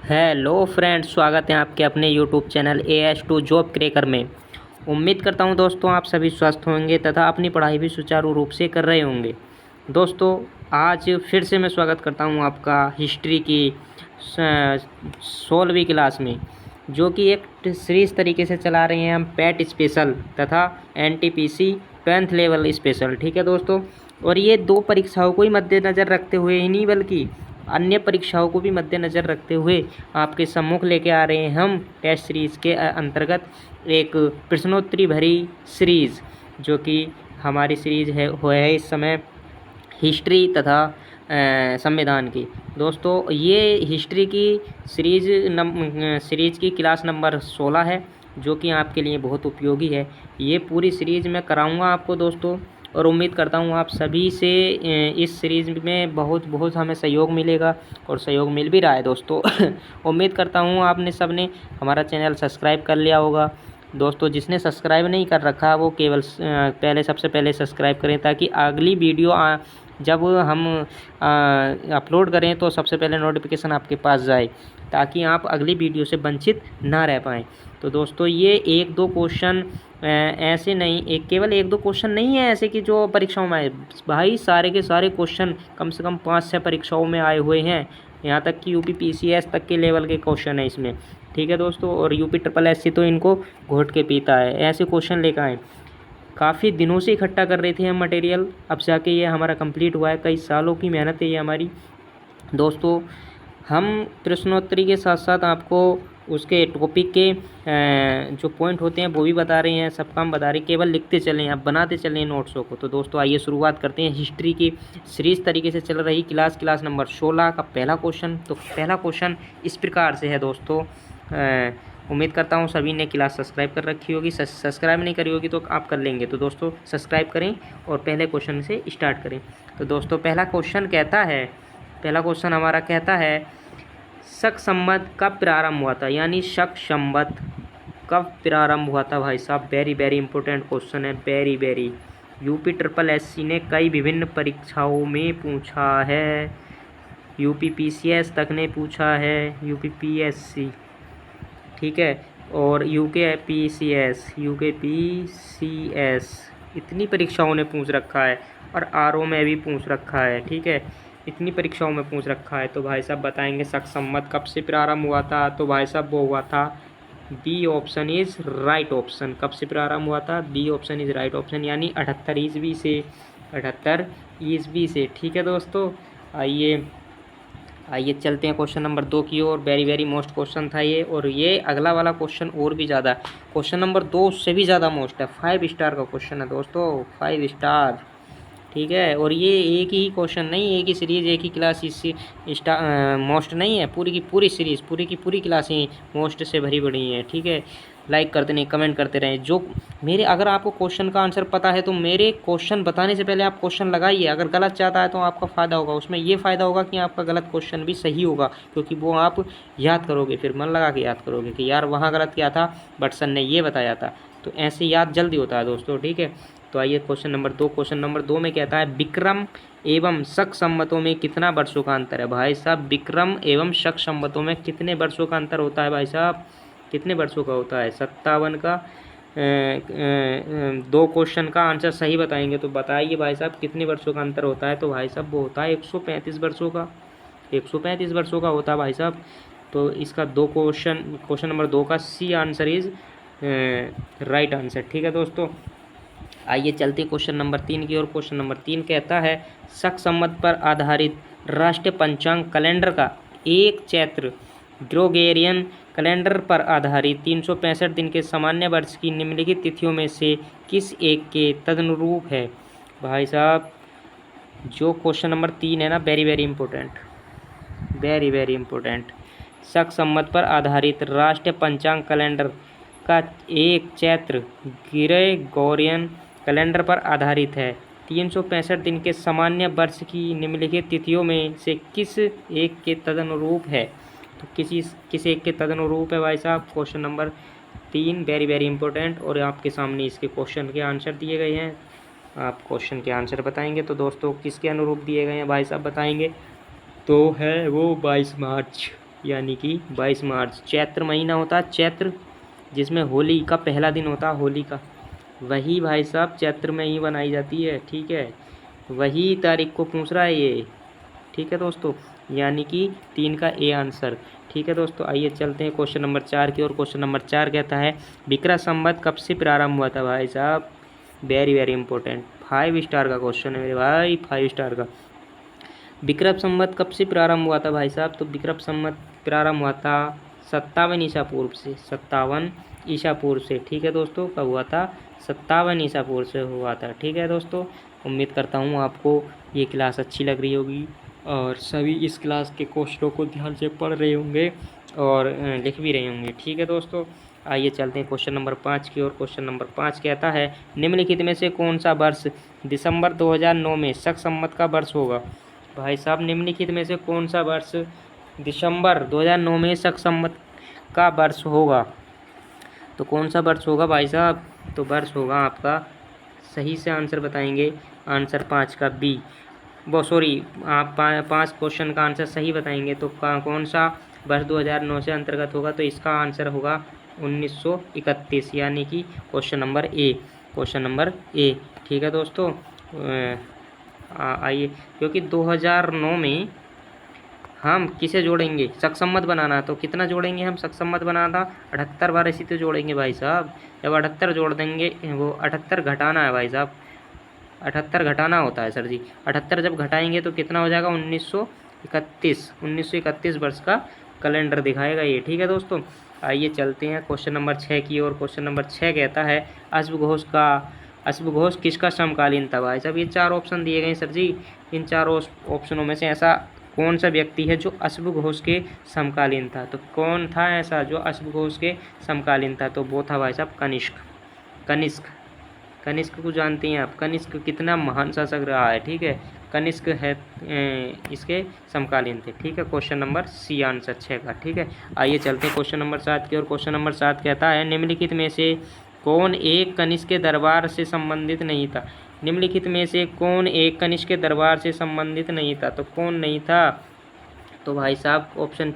Hello friends, स्वागत है आपके अपने YouTube channel AS2 job cracker में। उम्मीद करता हूं दोस्तों आप सभी स्वस्थ होंगे तथा अपनी पढ़ाई भी सुचारू रूप से कर रहे होंगे। दोस्तों, आज फिर से मैं स्वागत करता हूं आपका हिस्ट्री की 16वीं क्लास में, जो कि एक सीरीज तरीके से चला रहे हैं हम पैट स्पेशल तथा NTPC 10th लेवल स्पेशल। ठीक है दोस्तों, और ये दो परीक्षाओं को ही मद्देनज़र रखते हुए ही नहीं बल्कि अन्य परीक्षाओं को भी मद्देनज़र रखते हुए आपके सम्मुख लेके आ रहे हैं हम टेस्ट सीरीज़ के अंतर्गत एक प्रश्नोत्तरी भरी सीरीज़, जो कि हमारी सीरीज़ है इस समय हिस्ट्री तथा संविधान की। दोस्तों, ये हिस्ट्री की सीरीज़ की क्लास नंबर 16 है, जो कि आपके लिए बहुत उपयोगी है। ये पूरी सीरीज़ मैं कराऊंगा आपको दोस्तों, और उम्मीद करता हूँ आप सभी से इस सीरीज़ में बहुत बहुत हमें सहयोग मिलेगा, और सहयोग मिल भी रहा है दोस्तों। उम्मीद करता हूँ आपने सबने हमारा चैनल सब्सक्राइब कर लिया होगा। दोस्तों, जिसने सब्सक्राइब नहीं कर रखा वो केवल सबसे पहले सब्सक्राइब करें, ताकि अगली वीडियो जब हम अपलोड करें तो सबसे पहले नोटिफिकेशन आपके पास जाए, ताकि आप अगली वीडियो से वंचित ना रह पाएँ। तो दोस्तों, ये एक दो क्वेश्चन ऐसे नहीं, केवल एक दो क्वेश्चन नहीं है ऐसे कि जो परीक्षाओं में आए भाई, सारे के सारे क्वेश्चन कम से कम 5-6 परीक्षाओं में आए हुए हैं। यहाँ तक कि UPPCS तक के लेवल के क्वेश्चन है इसमें। ठीक है दोस्तों, और UPSSC तो इनको घोट के पीता है, ऐसे क्वेश्चन लेकर आए। काफ़ी दिनों से इकट्ठा कर रहे थे हम मटेरियल, अब जाके ये हमारा कंप्लीट हुआ है। कई सालों की मेहनत है ये हमारी। दोस्तों, हम प्रश्नोत्तरी के साथ साथ आपको उसके टॉपिक के जो पॉइंट होते हैं वो भी बता रहे हैं, सब काम बता रहे हैं, केवल लिखते चलें, आप बनाते चलें नोट्सों को। तो दोस्तों, आइए शुरुआत करते हैं हिस्ट्री की सीरीज़ तरीके से चल रही क्लास नंबर 16 का पहला क्वेश्चन। तो पहला क्वेश्चन इस प्रकार से है दोस्तों। उम्मीद करता हूँ सभी ने क्लास सब्सक्राइब कर रखी होगी। सब्सक्राइब नहीं करी होगी तो आप कर लेंगे। तो दोस्तों, सब्सक्राइब करें और पहले क्वेश्चन से स्टार्ट करें। तो दोस्तों, पहला क्वेश्चन हमारा कहता है, शक संवत कब प्रारंभ हुआ था, यानी शक संवत कब प्रारंभ हुआ था। भाई साहब, वेरी वेरी इंपॉर्टेंट क्वेश्चन है, वेरी। UPSSC ने कई विभिन्न परीक्षाओं में पूछा है, UPPCS तक ने पूछा है, UPPSC, ठीक है, और UKPCS इतनी परीक्षाओं ने पूछ रखा है, और RO में भी पूछ रखा है। ठीक है, इतनी परीक्षाओं में पूछ रखा है। तो भाई साहब बताएंगे शक संवत कब से प्रारंभ हुआ था। तो भाई साहब वो हुआ था, B option is right option. कब से प्रारंभ हुआ था, B option is right option, यानी 78 ईस्वी से। 78 ईस्वी से। ठीक है दोस्तों, आइए चलते हैं क्वेश्चन नंबर 2 की ओर। वेरी वेरी मोस्ट क्वेश्चन था ये, और ये अगला वाला क्वेश्चन और भी ज़्यादा, क्वेश्चन नंबर 2 से भी ज़्यादा मोस्ट है। 5 स्टार का क्वेश्चन है दोस्तों, 5 स्टार। ठीक है, और ये एक ही क्वेश्चन नहीं, एक ही सीरीज़, एक ही क्लास इस मोस्ट नहीं है, पूरी की पूरी सीरीज़, पूरी की पूरी क्लासें मोस्ट से भरी पड़ी हैं। ठीक है, लाइक करते नहीं, कमेंट करते रहें। जो मेरे, अगर आपको क्वेश्चन का आंसर पता है तो मेरे क्वेश्चन बताने से पहले आप क्वेश्चन लगाइए। अगर गलत चाहता है तो आपका फ़ायदा होगा, उसमें ये फ़ायदा होगा कि आपका गलत क्वेश्चन भी सही होगा, क्योंकि वो आप याद करोगे, फिर मन लगा के याद करोगे कि यार वहाँ गलत किया था बट सर ने ये बताया था। तो ऐसे याद जल्दी होता है दोस्तों। ठीक है, तो आइए क्वेश्चन नंबर 2 में कहता है, विक्रम एवं शक संवतों में कितना वर्षों का अंतर है। भाई साहब, विक्रम एवं शक संवतों में कितने वर्षों का अंतर होता है। भाई साहब, कितने वर्षों का होता है। 57 का। 2 क्वेश्चन का आंसर सही बताएंगे तो बताइए भाई साहब कितने वर्षों का अंतर होता है। तो भाई साहब वो होता है 135 वर्षों का। 135 वर्षों का होता है भाई साहब। तो इसका क्वेश्चन नंबर 2 का C answer is right answer. ठीक है दोस्तों, आइए चलते क्वेश्चन नंबर 3 की ओर। क्वेश्चन नंबर 3 कहता है, शक संवत पर आधारित राष्ट्रीय पंचांग कैलेंडर का एक चैत्र ग्रेगोरियन कैलेंडर पर आधारित 365 दिन के सामान्य वर्ष की निम्नलिखित तिथियों में से किस एक के तदनुरूप है। भाई साहब, जो क्वेश्चन नंबर 3 है ना, वेरी वेरी इंपॉर्टेंट। शक संवत पर आधारित राष्ट्रीय पंचांग कैलेंडर का एक चैत्र ग्रेगोरियन कैलेंडर पर आधारित है। 365 दिन के सामान्य वर्ष की निम्नलिखित तिथियों में से किस एक के तदनुरूप है। तो किस एक के तदनुरूप है भाई साहब। Question number 3 very very important, और आपके सामने इसके क्वेश्चन के आंसर दिए गए हैं। आप क्वेश्चन के आंसर बताएंगे। तो दोस्तों, किसके अनुरूप दिए गए हैं भाई साहब बताएंगे। तो है वो 22 मार्च, यानी कि 22 मार्च। चैत्र महीना होता है चैत्र, जिसमें होली का पहला दिन होता है होली का, वही भाई साहब चैत्र में ही बनाई जाती है। ठीक है, वही तारीख को पूछ रहा है ये। ठीक है दोस्तों, यानी कि 3 का ए आंसर। ठीक है दोस्तों, आइए चलते हैं क्वेश्चन नंबर 4 की ओर। क्वेश्चन नंबर 4 कहता है विक्रम संवत कब से प्रारंभ हुआ था भाई साहब? वेरी वेरी इंपॉर्टेंट, 5 स्टार का क्वेश्चन है मेरे भाई, 5 स्टार का। विक्रम संवत कब से प्रारंभ हुआ था भाई साहब? तो विक्रम संवत प्रारंभ हुआ था 57 ईसा पूर्व से, 57 ईसा पूर्व से। ठीक है दोस्तों, कब हुआ था? 57 ईसा पूर्व से हुआ था। ठीक है दोस्तों, उम्मीद करता हूँ आपको ये क्लास अच्छी लग रही होगी और सभी इस क्लास के क्वेश्चनों को ध्यान से पढ़ रहे होंगे और लिख भी रहे होंगे। ठीक है दोस्तों, आइए चलते हैं क्वेश्चन नंबर 5 की ओर। क्वेश्चन नंबर 5 कहता है निम्नलिखित में से कौन सा वर्ष दिसंबर 2009 में शक संवत का वर्ष होगा? भाई साहब, निम्नलिखित में से कौन सा वर्ष दिसंबर 2009 में शक संवत का वर्ष होगा? तो कौन सा वर्ष होगा भाई साहब? तो वर्ष होगा आपका, सही से आंसर बताएंगे, आंसर 5 का बी। वो सॉरी, आप 5 क्वेश्चन का आंसर सही बताएंगे तो कौन सा वर्ष 2009 से अंतर्गत होगा? तो इसका आंसर होगा 1931, यानी कि question number A, question number A. ठीक है दोस्तों, आइए, क्योंकि 2009 में हम किसे जोड़ेंगे? शक बनाना, तो कितना जोड़ेंगे हम शक बनाना? 78 बार इसी तो जोड़ेंगे भाई साहब। जब 78 जोड़ देंगे, वो 78 घटाना है भाई साहब, 78 घटाना होता है सर जी। 78 जब घटाएंगे तो कितना हो जाएगा? 1931 वर्ष का कैलेंडर दिखाएगा ये। ठीक है दोस्तों, आइए चलते हैं क्वेश्चन नंबर 6 की ओर। क्वेश्चन नंबर 6 कहता है अश्वघोष किसका समकालीन था? भाई साहब, ये 4 ऑप्शन दिए गए सर जी। इन 4 ऑप्शनों में से ऐसा कौन सा व्यक्ति है जो अश्वघोष के समकालीन था? तो कौन था ऐसा जो अश्वघोष के समकालीन था? तो वो था भाई साहब कनिष्क को जानते हैं आप? कनिष्क कितना महान शासक रहा है। ठीक है, कनिष्क है इसके समकालीन थे। ठीक है, क्वेश्चन नंबर सी आंसर 6 का। ठीक है, आइए चलते हैं क्वेश्चन नंबर 7 की ओर। क्वेश्चन नंबर 7 कहता है निम्नलिखित में से कौन एक कनिष्क के दरबार से संबंधित नहीं था? निम्नलिखित में से कौन एक कनिष्क के दरबार से संबंधित नहीं था? तो कौन नहीं था? तो भाई साहब, ऑप्शन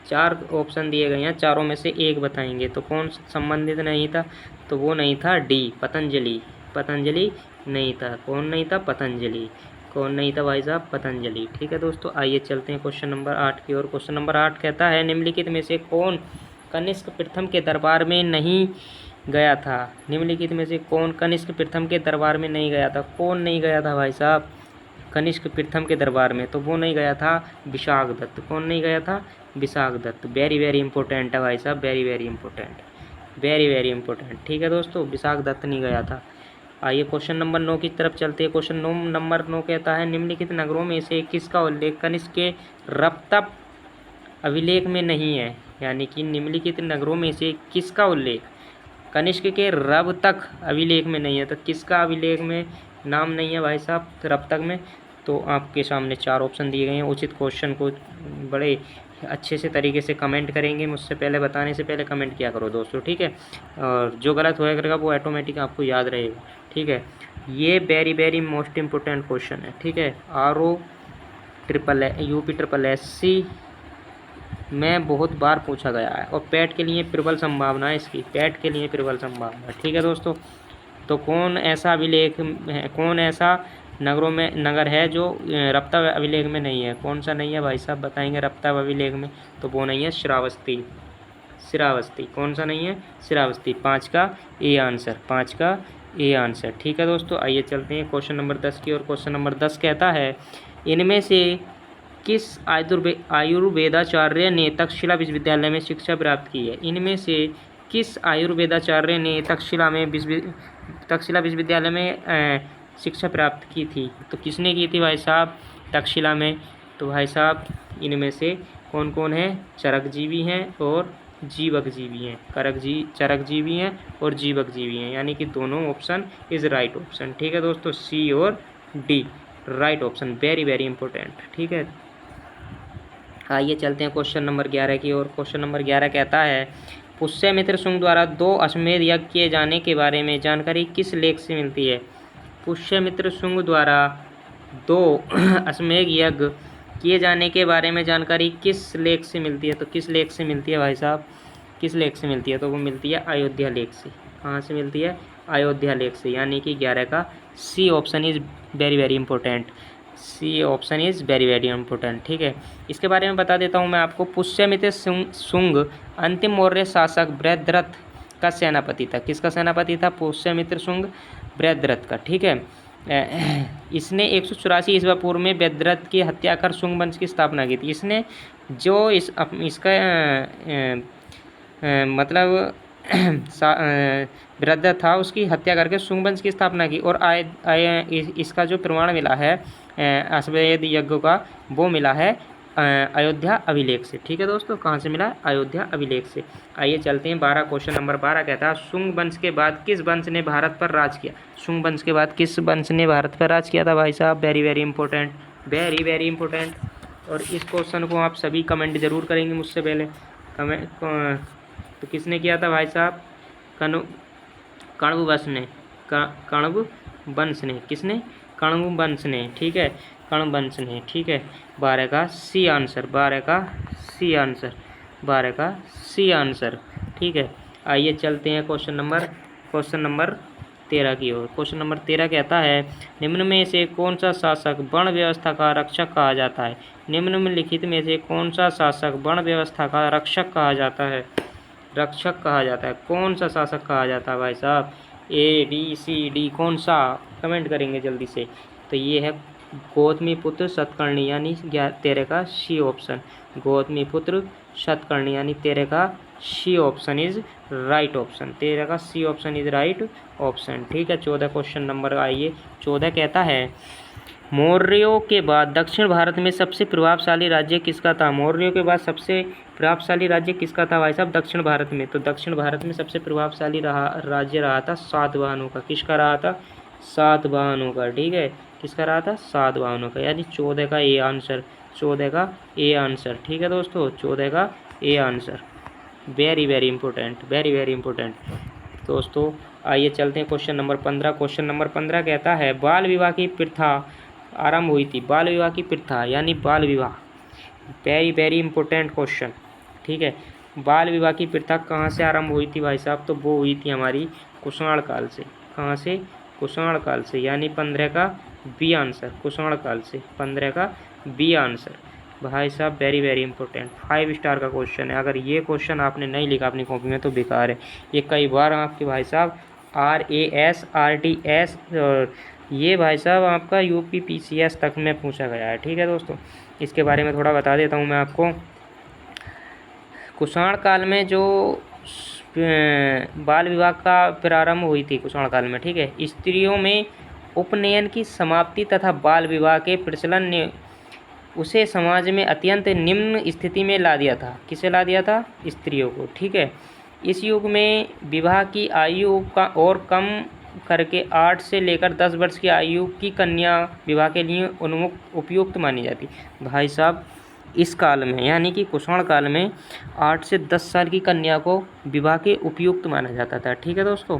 4 ऑप्शन दिए गए हैं, चारों में से एक बताएंगे। तो कौन संबंधित नहीं था? तो वो नहीं था डी, पतंजलि नहीं था। कौन नहीं था? पतंजलि। कौन नहीं था भाई साहब? पतंजलि। ठीक है दोस्तों, आइए चलते हैं क्वेश्चन नंबर 8 की ओर। क्वेश्चन नंबर 8 कहता है निम्नलिखित में से कौन कनिष्क प्रथम के दरबार में नहीं गया था? निम्नलिखित में से कौन कनिष्क प्रथम के दरबार में नहीं गया था? कौन नहीं गया था भाई साहब कनिष्क प्रथम के दरबार में? तो वो नहीं गया था विशाखदत्त। कौन नहीं गया था? विशाखदत्त। वेरी वेरी इंपॉर्टेंट है भाई साहब, वेरी वेरी इंपॉर्टेंट। ठीक है दोस्तों, विशाखदत्त नहीं गया था। आइए क्वेश्चन नंबर 9 की तरफ चलते हैं। क्वेश्चन नंबर 9 कहता है निम्नलिखित नगरों में से किसका उल्लेख कनिष्क के रक्तप अभिलेख में नहीं है? यानी कि निम्नलिखित नगरों में से किसका उल्लेख कनिष्क के रवतक अभिलेख में नहीं है? तो किसका अभिलेख में नाम नहीं है भाई साहब रवतक में? तो आपके सामने 4 ऑप्शन दिए गए हैं। उचित क्वेश्चन को बड़े अच्छे से तरीके से कमेंट करेंगे, मुझसे पहले बताने से पहले कमेंट किया करो दोस्तों। ठीक है, और जो गलत होया करेगा वो ऑटोमेटिक आपको याद रहेगा। ठीक है, ये very very most important question है। ठीक है, UPSSC में बहुत बार पूछा गया है और पैट के लिए प्रबल संभावना है इसकी, पैट के लिए प्रबल संभावना। ठीक है दोस्तों, तो कौन ऐसा अभिलेख है, कौन ऐसा नगर है जो रक्तप अभिलेख में नहीं है? कौन सा नहीं है भाई साहब बताएंगे रक्तप अभिलेख में? तो वो नहीं है श्रावस्ती। कौन सा नहीं है? श्रावस्ती। 5 का ए आंसर। ठीक है दोस्तों, आइए चलते हैं क्वेश्चन नंबर 10 की ओर। क्वेश्चन नंबर 10 कहता है इनमें से किस आयुर्वेदाचार्य ने तक्षशिला विश्वविद्यालय में शिक्षा प्राप्त की है? इनमें से किस आयुर्वेदाचार्य ने तक्षशिला विश्वविद्यालय में शिक्षा प्राप्त की थी? तो किसने की थी भाई साहब तक्षशिला में? तो भाई साहब इनमें से कौन कौन है? चरकजीवी हैं और जीवकजीवी हैं। चरकजीवी हैं और जीवकजीवी हैं, यानी कि दोनों ऑप्शन इज राइट ऑप्शन। ठीक है दोस्तों, सी और D right option, very very important. ठीक है, आइए चलते हैं क्वेश्चन नंबर 11 की ओर। क्वेश्चन नंबर 11 कहता है पुष्यमित्र शुंग द्वारा 2 अश्वमेध यज्ञ किए जाने के बारे में जानकारी किस लेख से मिलती है? पुष्यमित्र शुंग द्वारा 2 अश्वमेध यज्ञ किए जाने के बारे में जानकारी किस लेख से मिलती है? तो किस लेख से मिलती है भाई साहब, किस लेख से मिलती है? तो वो मिलती है अयोध्या लेख से। कहाँ से मिलती है? अयोध्या लेख से, यानी कि 11 का C option is very very important. C option is very very important. ठीक है, इसके बारे में बता देता हूँ मैं आपको। पुष्यमित्र शुंग अंतिम मौर्य शासक बृहद्रथ का सेनापति था। किसका सेनापति था? पुष्यमित्र शुंग बृहद्रथ का। ठीक है, इसने 184 ईस्वी पूर्व में बृहद्रथ की हत्या कर शुंग वंश की स्थापना की थी। इसने जो इसका मतलब बृहद्रथ था उसकी हत्या करके शुंग वंश की स्थापना की। और इसका जो प्रमाण मिला है अश्वमेध यज्ञ का, वो मिला है अयोध्या अभिलेख से। ठीक है दोस्तों, कहाँ से मिला? अयोध्या अभिलेख से। आइए चलते हैं 12, क्वेश्चन नंबर 12 कहता है शुंग वंश के बाद किस वंश ने भारत पर राज किया? शुंग वंश के बाद किस वंश ने भारत पर राज किया था भाई साहब? Very very important, very very important. और इस क्वेश्चन को आप सभी कमेंट जरूर करेंगे मुझसे पहले। कमेंट तो किसने किया था भाई साहब? कण्व वंश ने, कण्व वंश ने। किसने? कण्व वंश ने। ठीक है, कण्व वंश ने। ठीक है, 12 का सी आंसर, 12 का सी आंसर, 12 का सी आंसर। ठीक है, आइए चलते हैं क्वेश्चन नंबर 13 की ओर। क्वेश्चन नंबर 13 कहता है निम्न में से कौन सा शासक वर्ण व्यवस्था का रक्षक कहा जाता है? निम्नलिखित में से कौन सा शासक वर्ण व्यवस्था का रक्षक कहा जाता है? रक्षक कहा जाता है, कौन सा शासक कहा जाता है भाई साहब? A B C D कौन सा? कमेंट करेंगे जल्दी से। तो ये है गौतमीपुत्र सतकर्णी, यानी 13 का सी ऑप्शन, गौतमीपुत्र सतकर्णी, यानी 13 का C option is right option, 13 का C option is right option. ठीक है, 14 क्वेश्चन नंबर। आइए 14 कहता है मौर्यों के बाद दक्षिण भारत में सबसे प्रभावशाली राज्य किसका था? मौर्यों के बाद सबसे प्रभावशाली राज्य किसका था भाई साहब दक्षिण भारत में? तो दक्षिण भारत में सबसे प्रभावशाली राज्य रहा था सातवाहनों का। किसका रहा था? सातवाहनों का। ठीक है, किसका रहा था? सातवाहनों का, यानी 14 का ए आंसर, 14 का ए आंसर। ठीक है दोस्तों, 14 का A answer. Very very important, very very important दोस्तों। आइए चलते हैं क्वेश्चन नंबर 15। क्वेश्चन नंबर 15 कहता है बाल विवाह की प्रथा आरंभ हुई थी। बाल विवाह की प्रथा यानी बाल विवाह, वेरी वेरी इंपॉर्टेंट क्वेश्चन। ठीक है, बाल विवाह की प्रथा कहाँ से आरंभ हुई थी भाई साहब? तो वो हुई थी हमारी कुषाण काल से। कहाँ से? कुषाण काल से, यानी 15 का बी आंसर, कुषाण काल से, 15 का बी आंसर भाई साहब। वेरी वेरी इंपॉर्टेंट, 5 स्टार का क्वेश्चन है। अगर ये क्वेश्चन आपने नहीं लिखा अपनी कॉपी में तो बेकार है। ये कई बार आपके भाई साहब RAS RDS और ये भाई साहब आपका UP PCS तक में पूछा गया है। ठीक है दोस्तों, इसके बारे में थोड़ा बता देता हूँ मैं आपको। कुषाण काल में जो बाल विवाह का प्रारंभ हुई थी कुषाण काल में, ठीक है, स्त्रियों में उपनयन की समाप्ति तथा बाल विवाह के प्रचलन ने उसे समाज में अत्यंत निम्न स्थिति में ला दिया था। किसे ला दिया था? स्त्रियों को। ठीक है, इस युग में विवाह की आयु का और कम करके 8 से लेकर 10 वर्ष की आयु की कन्या विवाह के लिए उपयुक्त मानी जाती। भाई साहब इस काल में यानी कि कुषाण काल में 8 से 10 साल की कन्या को विवाह के उपयुक्त माना जाता था। ठीक है दोस्तों,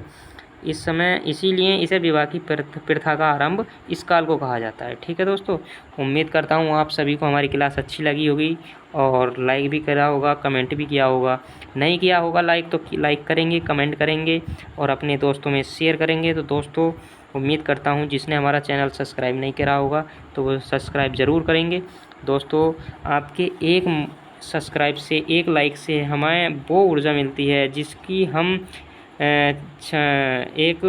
इस समय इसीलिए इसे विवाह की प्रथा का आरंभ इस काल को कहा जाता है। ठीक है दोस्तों, उम्मीद करता हूँ आप सभी को हमारी क्लास अच्छी लगी होगी और लाइक भी करा होगा, कमेंट भी किया होगा। नहीं किया होगा लाइक तो लाइक करेंगे, कमेंट करेंगे और अपने दोस्तों में शेयर करेंगे। तो दोस्तों उम्मीद करता हूँ जिसने हमारा चैनल सब्सक्राइब नहीं करा होगा तो वो सब्सक्राइब ज़रूर करेंगे। दोस्तों आपके एक सब्सक्राइब से, एक लाइक से हमें वो ऊर्जा मिलती है जिसकी हम एक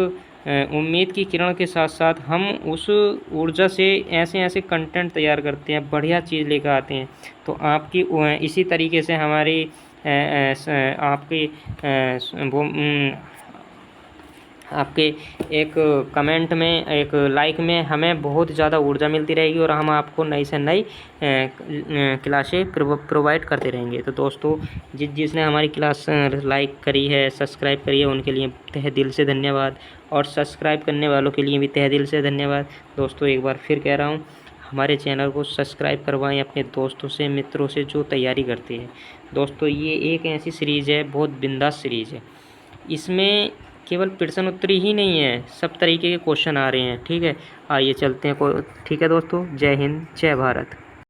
उम्मीद की किरण के साथ साथ हम उस ऊर्जा से ऐसे ऐसे कंटेंट तैयार करते हैं, बढ़िया चीज़ लेकर आते हैं। तो आपकी इसी तरीके से हमारी आपके एक कमेंट में, एक लाइक में हमें बहुत ज़्यादा ऊर्जा मिलती रहेगी और हम आपको नई से नई क्लासें प्रोवाइड करते रहेंगे। तो दोस्तों जिसने हमारी क्लास लाइक करी है, सब्सक्राइब करी है, उनके लिए तहे दिल से धन्यवाद और सब्सक्राइब करने वालों के लिए भी तहे दिल से धन्यवाद। दोस्तों एक बार फिर कह रहा हूँ, हमारे चैनल को सब्सक्राइब करवाएं अपने दोस्तों से, मित्रों से जो तैयारी करते हैं। दोस्तों ये एक ऐसी सीरीज़ है, बहुत बिंदास सीरीज़ है। इसमें केवल प्रश्न उत्तरी ही नहीं है, सब तरीके के क्वेश्चन आ रहे हैं। ठीक है, आइए चलते हैं। ठीक है दोस्तों, जय हिंद, जय भारत।